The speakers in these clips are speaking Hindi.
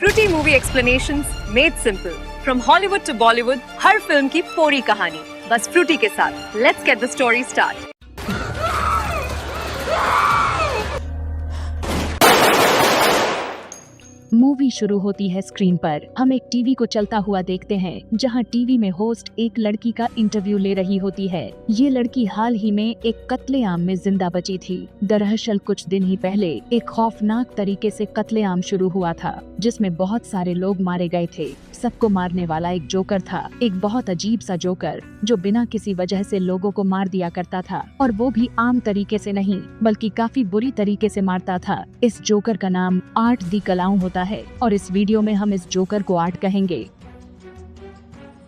Frooti movie explanations made simple. From Hollywood to Bollywood, हर फिल्म की पूरी कहानी बस फ्रूटी के साथ। Let's get the story start. Movie शुरू होती है स्क्रीन पर। हम एक टीवी को चलता हुआ देखते हैं, जहां टीवी में होस्ट एक लड़की का इंटरव्यू ले रही होती है। ये लड़की हाल ही में एक कत्लेआम में जिंदा बची थी। दरअसल कुछ दिन ही पहले एक खौफनाक तरीके से कत्लेआम शुरू हुआ था, जिसमें बहुत सारे लोग मारे गए थे। सबको मारने वाला एक जोकर था, एक बहुत अजीब सा जोकर जो बिना किसी वजह से लोगों को मार दिया करता था, और वो भी आम तरीके से नहीं बल्कि काफी बुरी तरीके से मारता था। इस जोकर का नाम आर्ट दी कलाऊ होता है, और इस वीडियो में हम इस जोकर को आर्ट कहेंगे।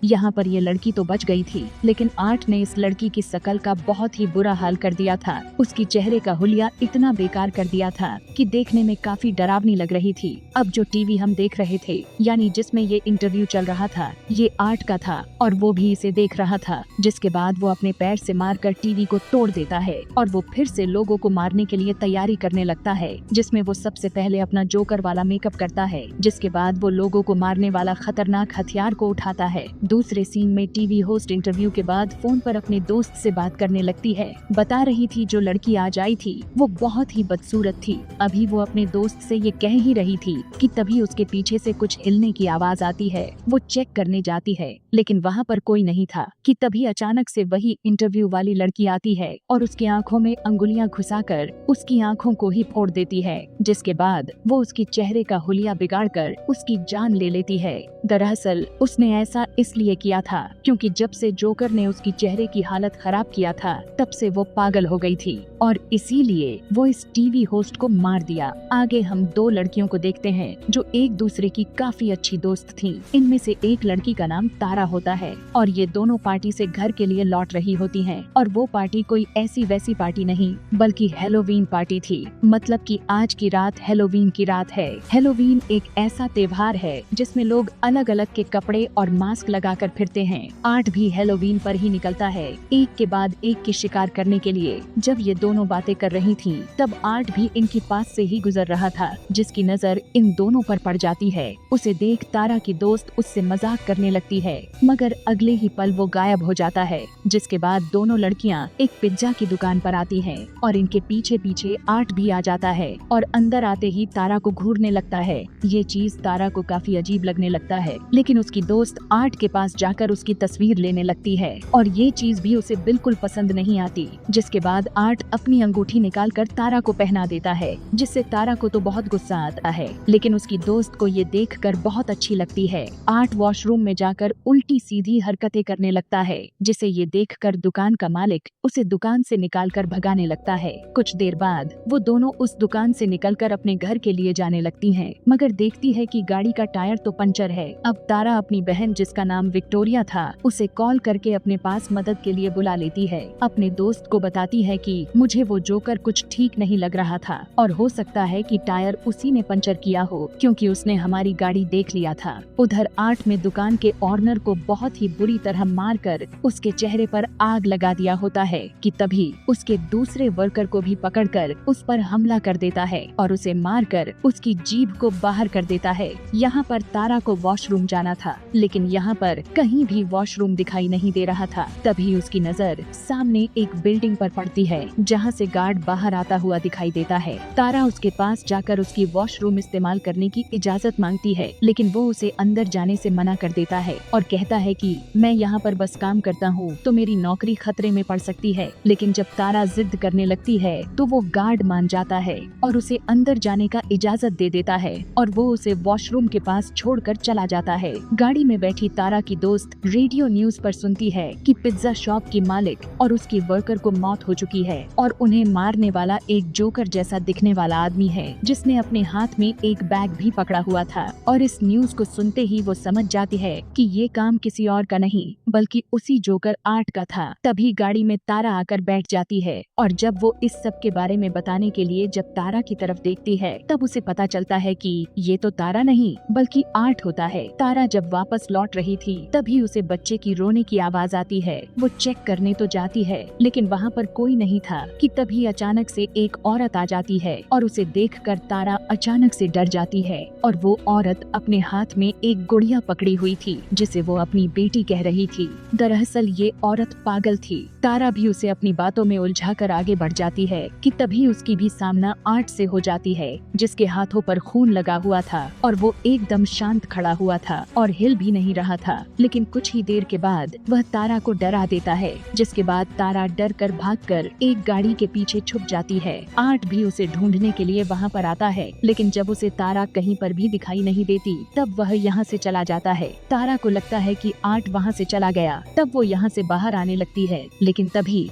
यहाँ पर ये लड़की तो बच गई थी, लेकिन आर्ट ने इस लड़की की शकल का बहुत ही बुरा हाल कर दिया था। उसकी चेहरे का हुलिया इतना बेकार कर दिया था कि देखने में काफी डरावनी लग रही थी। अब जो टीवी हम देख रहे थे, यानी जिसमें ये इंटरव्यू चल रहा था, ये आर्ट का था, और वो भी इसे देख रहा था। जिसके बाद वो अपने पैर से मारकर टीवी को तोड़ देता है, और वो फिर से लोगों को मारने के लिए तैयारी करने लगता है, जिसमें वो सबसे पहले अपना जोकर वाला मेकअप करता है। जिसके बाद वो लोगों को मारने वाला खतरनाक हथियार को उठाता है। दूसरे सीन में टीवी होस्ट इंटरव्यू के बाद फोन पर अपने दोस्त से बात करने लगती है। बता रही थी जो लड़की आज आई थी वो बहुत ही बदसूरत थी। अभी वो अपने दोस्त से ये कह ही रही थी कि तभी उसके पीछे से कुछ हिलने की आवाज आती है। वो चेक करने जाती है, लेकिन वहाँ पर कोई नहीं था कि तभी अचानक से वही इंटरव्यू वाली लड़की आती है और उसकी आंखों में अंगुलियां घुसाकर उसकी आंखों को ही फोड़ देती है। जिसके बाद वो उसकी चेहरे का हुलिया बिगाड़कर उसकी जान ले लेती है। दरअसल उसने ऐसा इसलिए किया था क्योंकि जब से जोकर ने उसकी चेहरे की हालत खराब किया था, तब से वो पागल हो गई थी, और इसीलिए वो इस टीवी होस्ट को मार दिया। आगे हम दो लड़कियों को देखते हैं जो एक दूसरे की काफी अच्छी दोस्त थीं। इनमें से एक लड़की का नाम तारा होता है, और ये दोनों पार्टी से घर के लिए लौट रही होती हैं। और वो पार्टी कोई ऐसी वैसी पार्टी नहीं बल्कि हैलोवीन पार्टी थी। मतलब कि आज की रात हैलोवीन की रात है। हैलोवीन एक ऐसा त्योहार है जिसमें लोग अलग अलग के कपड़े और मास्क लगाकर फिरते हैं। आर्ट भी हैलोवीन पर ही निकलता है, एक के बाद एक की शिकार करने के लिए। जब ये दोनों बातें कर रही थीं, तब आर्ट भी इनके पास से ही गुजर रहा था, जिसकी नजर इन दोनों पर पड़ जाती है। उसे देख तारा की दोस्त उससे मजाक करने लगती है, मगर अगले ही पल वो गायब हो जाता है। जिसके बाद दोनों लड़कियां एक पिज्जा की दुकान पर आती हैं, और इनके पीछे पीछे आर्ट भी आ जाता है, और अंदर आते ही तारा को घूरने लगता है। ये चीज तारा को काफी अजीब लगने लगता है, लेकिन उसकी दोस्त आर्ट के पास जाकर उसकी तस्वीर लेने लगती है, और ये चीज भी उसे बिल्कुल पसंद नहीं आती। जिसके बाद आर्ट अपनी अंगूठी निकालकर तारा को पहना देता है, जिससे तारा को तो बहुत गुस्सा आता है, लेकिन उसकी दोस्त को ये देखकर बहुत अच्छी लगती है। आर्ट वॉशरूम में जाकर उल्टी सीधी हरकतें करने लगता है, जिसे ये देखकर दुकान का मालिक उसे दुकान से निकालकर भगाने लगता है। कुछ देर बाद वो दोनों उस दुकान से निकलकर अपने घर के लिए जाने लगती हैं, मगर देखती है कि गाड़ी का टायर तो पंचर है। अब तारा अपनी बहन, जिसका नाम विक्टोरिया था, उसे कॉल करके अपने पास मदद के लिए बुला लेती है। अपने दोस्त को बताती है कि मुझे वो जोकर कुछ ठीक नहीं लग रहा था, और हो सकता है कि टायर उसी ने पंचर किया हो, क्योंकि उसने हमारी गाड़ी देख लिया था। उधर आर्ट में दुकान के ऑनर को बहुत ही बुरी तरह मारकर उसके चेहरे पर आग लगा दिया होता है कि तभी उसके दूसरे वर्कर को भी पकड़कर उस पर हमला कर देता है, और उसे मारकर उसकी जीभ को बाहर कर देता है। यहाँ पर तारा को वॉशरूम जाना था, लेकिन यहाँ पर कहीं भी वॉशरूम दिखाई नहीं दे रहा था। तभी उसकी नजर सामने एक बिल्डिंग पर पड़ती है, जहाँ से गार्ड बाहर आता हुआ दिखाई देता है। तारा उसके पास जाकर उसकी वॉशरूम इस्तेमाल करने की इजाजत मांगती है, लेकिन वो उसे अंदर जाने से मना कर देता है और कहता है कि मैं यहाँ पर बस काम करता हूँ, तो मेरी नौकरी खतरे में पड़ सकती है। लेकिन जब तारा जिद करने लगती है, तो वो गार्ड मान जाता है और उसे अंदर जाने का इजाजत दे देता है, और वो उसे वॉशरूम के पास छोड़कर चला जाता है। गाड़ी में बैठी तारा की दोस्त रेडियो न्यूज पर सुनती है कि पिज्जा शॉप की मालिक और उसकी वर्कर को मौत हो चुकी है, और उन्हें मारने वाला एक जोकर जैसा दिखने वाला आदमी है, जिसने अपने हाथ में एक बैग भी पकड़ा हुआ था। और इस न्यूज को सुनते ही वो समझ जाती है कि ये काम किसी और का नहीं बल्कि उसी जोकर आर्ट का था। तभी गाड़ी में तारा आकर बैठ जाती है, और जब वो इस सब के बारे में बताने के लिए जब तारा की तरफ देखती है, तब उसे पता चलता है कि ये तो तारा नहीं बल्कि आर्ट होता है। तारा जब वापस लौट रही थी, थी तभी उसे बच्चे की रोने की आवाज आती है। वो चेक करने तो जाती है लेकिन वहाँ पर कोई नहीं था कि तभी अचानक से एक औरत आ जाती है और उसे देखकर तारा अचानक से डर जाती है। और वो औरत अपने हाथ में एक गुड़िया पकड़ी हुई थी जिसे वो अपनी बेटी कह रही थी। दरअसल ये औरत पागल थी। तारा भी उसे अपनी बातों में उलझाकर आगे बढ़ जाती है कि तभी उसकी भी सामना आर्ट से हो जाती है जिसके हाथों पर खून लगा हुआ था और वो एकदम शांत खड़ा हुआ था और हिल भी नहीं रहा था। लेकिन कुछ ही देर के बाद वह तारा को डरा देता है जिसके बाद तारा डर कर भागकर एक गाड़ी के पीछे छुप जाती है। आर्ट भी उसे ढूंढने के लिए वहाँ पर आता है लेकिन जब उसे तारा कहीं पर भी दिखाई नहीं देती तब वह यहाँ से चला जाता है। तारा को लगता है कि आर्ट वहाँ से चला गया, तब वो यहाँ से बाहर आने लगती है लेकिन तभी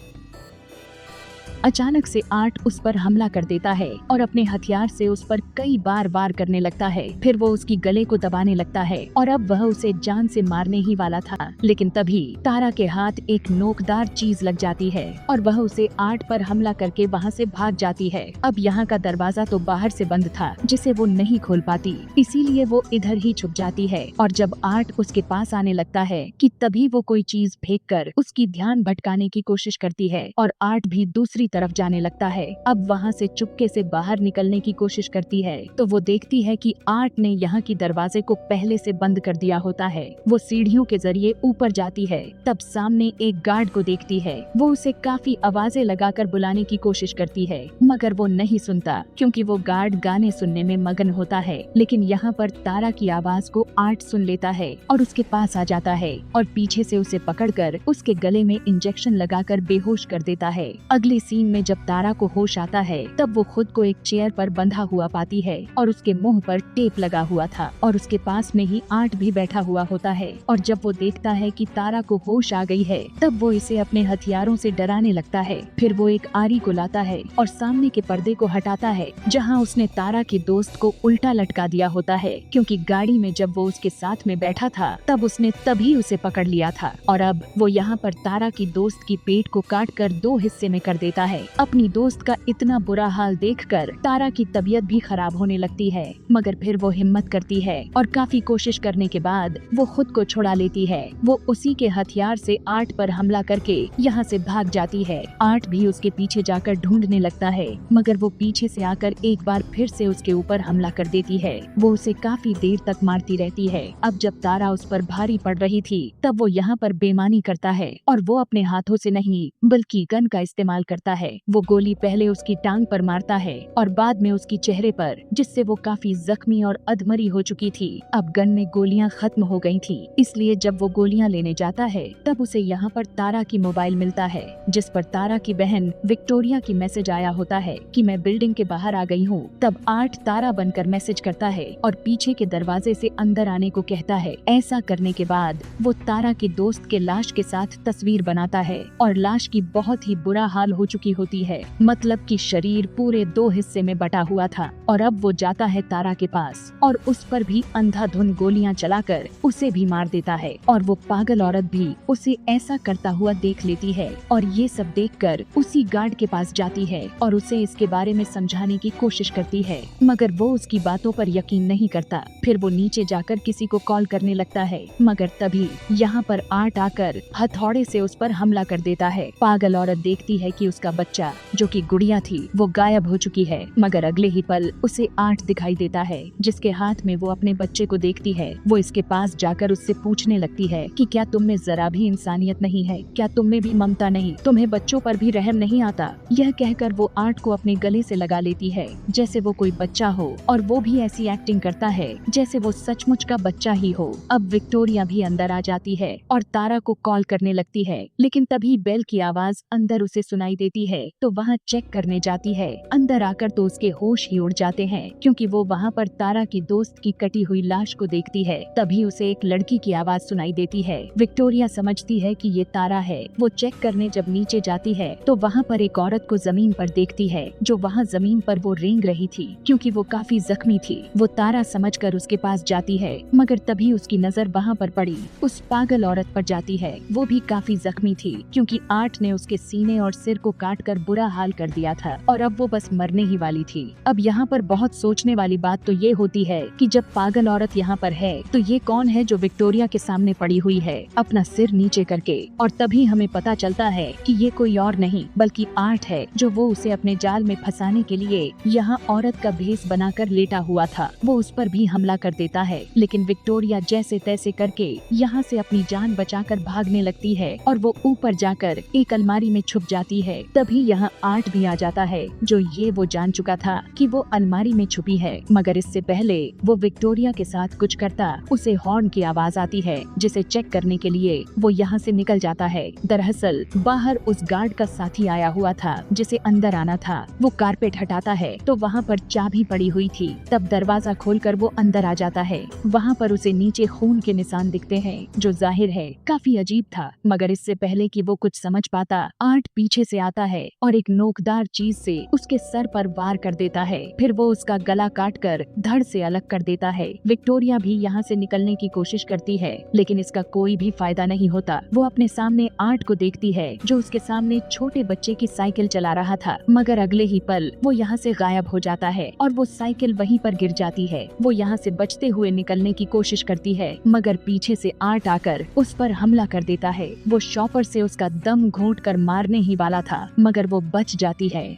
अचानक से आर्ट उस पर हमला कर देता है और अपने हथियार से उस पर कई बार वार करने लगता है। फिर वो उसकी गले को दबाने लगता है और अब वह उसे जान से मारने ही वाला था लेकिन तभी तारा के हाथ एक नोकदार चीज लग जाती है और वह उसे आर्ट पर हमला करके वहाँ से भाग जाती है। अब यहाँ का दरवाजा तो बाहर से बंद था जिसे वो नहीं खोल पाती, इसीलिए वो इधर ही छुप जाती है। और जब आर्ट उसके पास आने लगता है कि तभी वो कोई चीज फेंक कर उसकी ध्यान भटकाने की कोशिश करती है और आर्ट भी दूसरी तरफ जाने लगता है। अब वहाँ से चुपके से बाहर निकलने की कोशिश करती है तो वो देखती है कि आर्ट ने यहाँ की दरवाजे को पहले से बंद कर दिया होता है। वो सीढ़ियों के जरिए ऊपर जाती है तब सामने एक गार्ड को देखती है। वो उसे काफी आवाजें लगाकर बुलाने की कोशिश करती है मगर वो नहीं सुनता क्योंकि वो गार्ड गाने सुनने में मगन होता है। लेकिन यहाँ पर तारा की आवाज को आर्ट सुन लेता है और उसके पास आ जाता है और पीछे से उसे पकड़कर उसके गले में इंजेक्शन लगाकर बेहोश कर देता है। अगले सीन में जब तारा को होश आता है तब वो खुद को एक चेयर पर बंधा हुआ पाती है और उसके मुंह पर टेप लगा हुआ था और उसके पास में ही आर्ट भी बैठा हुआ होता है। और जब वो देखता है कि तारा को होश आ गई है तब वो इसे अपने हथियारों से डराने लगता है। फिर वो एक आरी को लाता है और सामने के पर्दे को हटाता है जहाँ उसने तारा के दोस्त को उल्टा लटका दिया होता है क्योंकि गाड़ी में जब वो उसके साथ में बैठा था तब उसने तभी उसे पकड़ लिया था। और अब वो यहाँ पर तारा की दोस्त की पेट को काट कर 2 हिस्से में कर देता है। अपनी दोस्त का इतना बुरा हाल देखकर तारा की तबीयत भी खराब होने लगती है मगर फिर वो हिम्मत करती है और काफी कोशिश करने के बाद वो खुद को छुड़ा लेती है। वो उसी के हथियार से आर्ट पर हमला करके यहाँ से भाग जाती है। आर्ट भी उसके पीछे जाकर ढूंढने लगता है मगर वो पीछे से आकर एक बार फिर से उसके ऊपर हमला कर देती है। वो उसे काफी देर तक मारती रहती है। अब जब तारा उस पर भारी पड़ रही थी तब वो यहाँ पर बेईमानी करता है और वो अपने हाथों से नहीं बल्कि गन का इस्तेमाल करता है। वो गोली पहले उसकी टांग पर मारता है और बाद में उसकी चेहरे पर, जिससे वो काफी जख्मी और अधमरी हो चुकी थी। अब गन में गोलियां खत्म हो गई थी, इसलिए जब वो गोलियां लेने जाता है तब उसे यहाँ पर तारा की मोबाइल मिलता है जिस पर तारा की बहन विक्टोरिया की मैसेज आया होता है कि मैं बिल्डिंग के बाहर आ गई हूँ। तब आर्ट तारा बनकर मैसेज करता है और पीछे के दरवाजे से अंदर आने को कहता है। ऐसा करने के बाद वो तारा के दोस्त के लाश के साथ तस्वीर बनाता है और लाश की बहुत ही बुरा हाल हो चुकी होती है, मतलब कि शरीर पूरे 2 हिस्से में बटा हुआ था। और अब वो जाता है तारा के पास और उस पर भी अंधाधुंध गोलियां चलाकर उसे भी मार देता है और वो पागल औरत भी उसे ऐसा करता हुआ देख लेती है और ये सब देखकर उसी गार्ड के पास जाती है और उसे इसके बारे में समझाने की कोशिश करती है, मगर वो उसकी बातों पर यकीन नहीं करता। फिर वो नीचे जाकर किसी को कॉल करने लगता है, मगर तभी यहाँ पर आर्ट आकर हथौड़े से उस पर हमला कर देता है। पागल औरत देखती है कि उसका बच्चा जो कि गुड़िया थी वो गायब हो चुकी है, मगर अगले ही पल उसे आर्ट दिखाई देता है जिसके हाथ में वो अपने बच्चे को देखती है। वो इसके पास जाकर उससे पूछने लगती है कि क्या तुम में जरा भी इंसानियत नहीं है, क्या तुम में भी ममता नहीं, तुम्हें बच्चों पर भी रहम नहीं आता। यह कहकर वो आर्ट को अपने गले से लगा लेती है जैसे वो कोई बच्चा हो और वो भी ऐसी एक्टिंग करता है जैसे वो सचमुच का बच्चा ही हो। अब विक्टोरिया भी अंदर आ जाती है और तारा को कॉल करने लगती है, लेकिन तभी बेल की आवाज अंदर उसे सुनाई देती है तो वहाँ चेक करने जाती है। अंदर आकर तो उसके होश ही उड़ जाते हैं क्योंकि वो वहाँ पर तारा की दोस्त की कटी हुई लाश को देखती है। तभी उसे एक लड़की की आवाज सुनाई देती है। विक्टोरिया समझती है कि ये तारा है। वो चेक करने जब नीचे जाती है तो वहाँ पर एक औरत को जमीन पर देखती है जो वहाँ जमीन पर वो रेंग रही थी क्योंकि वो काफी जख्मी थी। वो तारा समझकर उसके पास जाती है, मगर तभी उसकी नजर वहाँ पर पड़ी उस पागल औरत पर जाती है। वो भी काफी जख्मी थी क्योंकि आर्ट ने उसके सीने और सिर को काट काट कर बुरा हाल कर दिया था और अब वो बस मरने ही वाली थी। अब यहाँ पर बहुत सोचने वाली बात तो ये होती है कि जब पागल औरत यहाँ पर है तो ये कौन है जो विक्टोरिया के सामने पड़ी हुई है अपना सिर नीचे करके, और तभी हमें पता चलता है कि ये कोई और नहीं बल्कि आर्ट है जो वो उसे अपने जाल में फंसाने के लिए यहाँ औरत का भेष बनाकर लेटा हुआ था। वो उस पर भी हमला कर देता है, लेकिन विक्टोरिया जैसे तैसे करके यहाँ से अपनी जान बचाकर भागने लगती है और वो ऊपर जाकर एक अलमारी में छुप जाती है। तभी यहाँ आर्ट भी आ जाता है जो ये वो जान चुका था कि वो अलमारी में छुपी है, मगर इससे पहले वो विक्टोरिया के साथ कुछ करता उसे हॉर्न की आवाज आती है जिसे चेक करने के लिए वो यहाँ से निकल जाता है। दरअसल बाहर उस गार्ड का साथी आया हुआ था जिसे अंदर आना था। वो कारपेट हटाता है तो वहाँ पर चाबी पड़ी हुई थी। तब दरवाजा खोलकर वो अंदर आ जाता है। वहाँ पर उसे नीचे खून के निशान दिखते हैं जो जाहिर है काफी अजीब था, मगर इससे पहले कि वो कुछ समझ पाता आर्ट पीछे से आता है और एक नोकदार चीज से उसके सर पर वार कर देता है। फिर वो उसका गला काटकर धड़ से अलग कर देता है। विक्टोरिया भी यहाँ से निकलने की कोशिश करती है, लेकिन इसका कोई भी फायदा नहीं होता। वो अपने सामने आर्ट को देखती है जो उसके सामने छोटे बच्चे की साइकिल चला रहा था, मगर अगले ही पल वो यहाँ से गायब हो जाता है और वो साइकिल वहीं पर गिर जाती है। वो यहाँ से बचते हुए निकलने की कोशिश करती है, मगर पीछे से आर्ट आकर उस पर हमला कर देता है। वो शॉपर से उसका दम घोंट कर मारने ही वाला था, मगर वो बच जाती है।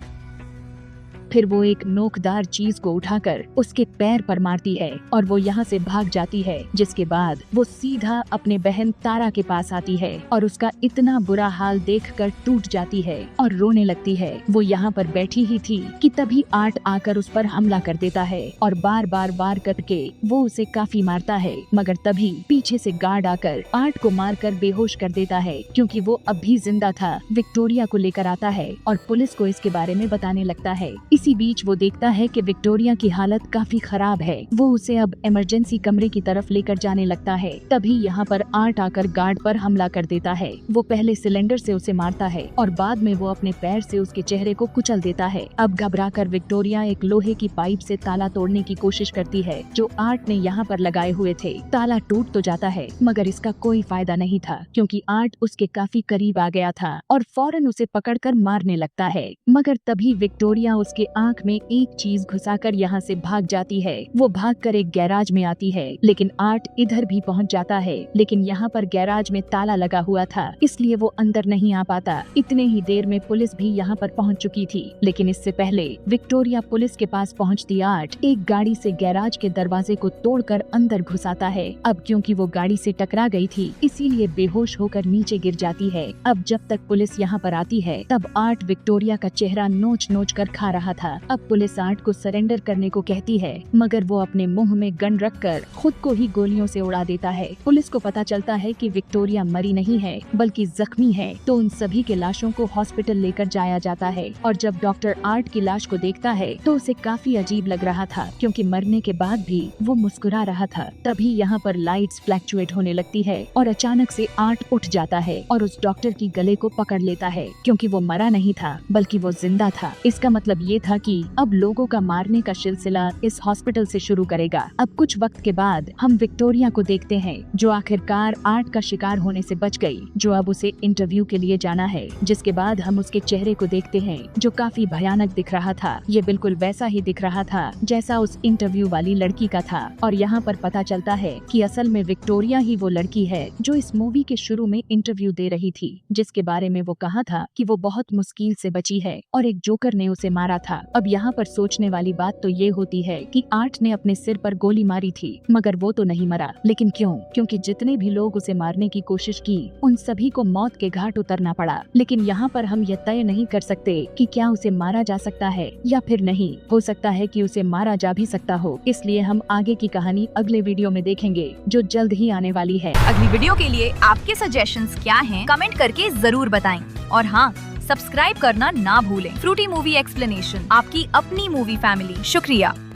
फिर वो एक नोकदार चीज को उठाकर उसके पैर पर मारती है और वो यहाँ से भाग जाती है, जिसके बाद वो सीधा अपने बहन तारा के पास आती है और उसका इतना बुरा हाल देखकर टूट जाती है और रोने लगती है। वो यहाँ पर बैठी ही थी कि तभी आर्ट आकर उस पर हमला कर देता है और बार बार वार करके वो उसे काफी मारता है, मगर तभी पीछे से गार्ड आकर आर्ट को मारकर बेहोश कर देता है क्योंकि वो अब भी जिंदा था। विक्टोरिया को लेकर आता है और पुलिस को इसके बारे में बताने लगता है। इसी बीच वो देखता है कि विक्टोरिया की हालत काफी खराब है। वो उसे अब इमरजेंसी कमरे की तरफ लेकर जाने लगता है। तभी यहाँ पर आर्ट आकर गार्ड पर हमला कर देता है। वो पहले सिलेंडर से उसे मारता है और बाद में वो अपने पैर से उसके चेहरे को कुचल देता है। अब घबराकर विक्टोरिया एक लोहे की पाइप से ताला तोड़ने की कोशिश करती है जो आर्ट ने यहाँ पर लगाए हुए थे। ताला टूट तो जाता है, मगर इसका कोई फायदा नहीं था क्योंकि आर्ट उसके काफी करीब आ गया था और फौरन उसे पकड़कर मारने लगता है। मगर तभी विक्टोरिया उसके आंख में एक चीज घुसाकर यहाँ से भाग जाती है। वो भागकर एक गैराज में आती है, लेकिन आर्ट इधर भी पहुँच जाता है, लेकिन यहाँ पर गैराज में ताला लगा हुआ था इसलिए वो अंदर नहीं आ पाता। इतने ही देर में पुलिस भी यहाँ पर पहुँच चुकी थी, लेकिन इससे पहले विक्टोरिया पुलिस के पास पहुँचती आर्ट एक गाड़ी से गैराज के दरवाजे को तोड़कर अंदर घुसाता है। अब क्योंकि वो गाड़ी से टकरा गई थी इसीलिए बेहोश होकर नीचे गिर जाती है। अब जब तक पुलिस यहाँ पर आती है तब आर्ट विक्टोरिया का चेहरा नोच नोच कर खा रहा था। अब पुलिस आर्ट को सरेंडर करने को कहती है, मगर वो अपने मुंह में गन रखकर खुद को ही गोलियों से उड़ा देता है। पुलिस को पता चलता है कि विक्टोरिया मरी नहीं है बल्कि जख्मी है, तो उन सभी के लाशों को हॉस्पिटल लेकर जाया जाता है। और जब डॉक्टर आर्ट की लाश को देखता है तो उसे काफी अजीब लग रहा था क्योंकि मरने के बाद भी वो मुस्कुरा रहा था। तभी यहाँ पर लाइट्स फ्लैक्चुएट होने लगती है और अचानक से आर्ट उठ जाता है और उस डॉक्टर की गले को पकड़ लेता है क्योंकि वो मरा नहीं था बल्कि वो जिंदा था। इसका मतलब ये था कि अब लोगों का मारने का सिलसिला इस हॉस्पिटल से शुरू करेगा। अब कुछ वक्त के बाद हम विक्टोरिया को देखते हैं जो आखिरकार आर्ट का शिकार होने से बच गई, जो अब उसे इंटरव्यू के लिए जाना है। जिसके बाद हम उसके चेहरे को देखते हैं जो काफी भयानक दिख रहा था। ये बिल्कुल वैसा ही दिख रहा था जैसा उस इंटरव्यू वाली लड़की का था। और यहाँ पर पता चलता है कि असल में विक्टोरिया ही वो लड़की है जो इस मूवी के शुरू में इंटरव्यू दे रही थी, जिसके बारे में वो कहा था कि वो बहुत मुश्किल से बची है और एक जोकर ने उसे मारा था। अब यहाँ पर सोचने वाली बात तो ये होती है कि आर्ट ने अपने सिर पर गोली मारी थी, मगर वो तो नहीं मरा। लेकिन क्यों? क्योंकि जितने भी लोग उसे मारने की कोशिश की उन सभी को मौत के घाट उतरना पड़ा। लेकिन यहाँ पर हम यह तय नहीं कर सकते कि क्या उसे मारा जा सकता है या फिर नहीं। हो सकता है कि उसे मारा जा भी सकता हो, इसलिए हम आगे की कहानी अगले वीडियो में देखेंगे जो जल्द ही आने वाली है। अगली वीडियो के लिए आपके सजेशंस क्या हैं? कमेंट करके जरूर बताएं। और हाँ, सब्सक्राइब करना ना भूलें। फ्रूटी मूवी एक्सप्लेनेशन, आपकी अपनी मूवी फैमिली। शुक्रिया।